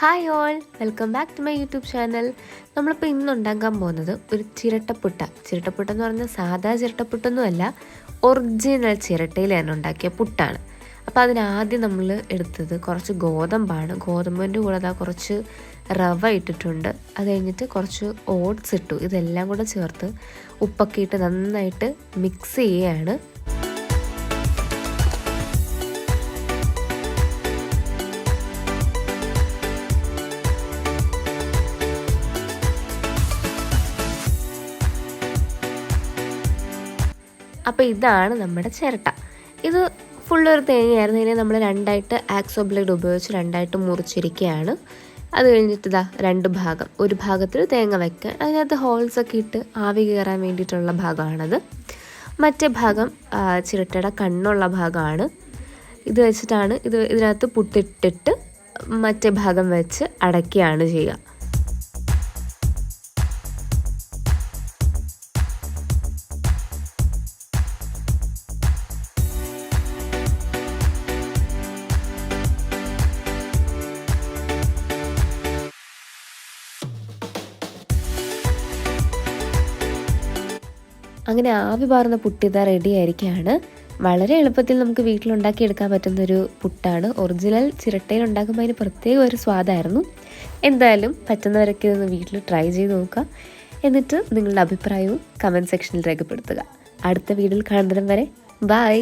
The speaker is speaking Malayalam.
Hi all, welcome back to my YouTube channel. നമ്മളിപ്പോൾ ഇന്ന് ഉണ്ടാക്കാൻ പോകുന്നത് ഒരു ചിരട്ടപ്പുട്ടെന്ന് പറഞ്ഞാൽ സാധാ ചിരട്ടപ്പുട്ടൊന്നുമല്ല, ഒറിജിനൽ ചിരട്ടയിൽ തന്നെ ഉണ്ടാക്കിയ പുട്ടാണ്. അപ്പോൾ അതിനാദ്യം നമ്മൾ എടുത്തത് കുറച്ച് ഗോതമ്പാണ്. ഗോതമ്പിൻ്റെ കൂടെ കുറച്ച് റവ ഇട്ടിട്ടുണ്ട്. അത് കഴിഞ്ഞിട്ട് കുറച്ച് ഓട്സ് ഇട്ടു. ഇതെല്ലാം കൂടെ ചേർത്ത് ഉപ്പൊക്കെ ഇട്ട് നന്നായിട്ട് മിക്സ് ചെയ്യുകയാണ്. അപ്പോൾ ഇതാണ് നമ്മുടെ ചിരട്ട. ഇത് ഫുള്ളൊരു തേങ്ങയായിരുന്നു. ഇതിനെ നമ്മൾ രണ്ടായിട്ട് ആക്സോ ബ്ലേഡ് ഉപയോഗിച്ച് രണ്ടായിട്ട് മുറിച്ചിരിക്കുകയാണ്. അത് കഴിഞ്ഞിട്ട് രണ്ട് ഭാഗം, ഒരു ഭാഗത്തിൽ തേങ്ങ വയ്ക്കാൻ, അതിനകത്ത് ഹോൾസൊക്കെ ഇട്ട് ആവി കയറാൻ വേണ്ടിയിട്ടുള്ള ഭാഗമാണത്. മറ്റേ ഭാഗം ചിരട്ടയുടെ കണ്ണുള്ള ഭാഗമാണ്. ഇത് വെച്ചിട്ടാണ് ഇതിനകത്ത് പുട്ടിട്ടിട്ട് മറ്റേ ഭാഗം വെച്ച് അടയ്ക്കുകയാണ് ചെയ്യുക. അങ്ങനെ ആവി പാർന്ന പുട്ടിത റെഡി ആയിരിക്കുകയാണ്. വളരെ എളുപ്പത്തിൽ നമുക്ക് വീട്ടിലുണ്ടാക്കിയെടുക്കാൻ പറ്റുന്നൊരു പുട്ടാണ്. ഒറിജിനൽ ചിരട്ടയിൽ ഉണ്ടാക്കുമ്പോൾ അതിന് പ്രത്യേക ഒരു സ്വാദായിരുന്നു. എന്തായാലും പറ്റുന്നവരൊക്കെ ഇതൊന്ന് വീട്ടിൽ ട്രൈ ചെയ്ത് നോക്കുക. എന്നിട്ട് നിങ്ങളുടെ അഭിപ്രായവും കമൻറ്റ് സെക്ഷനിൽ രേഖപ്പെടുത്തുക. അടുത്ത വീഡിയോയിൽ കാണുന്നതിനും വരെ ബൈ.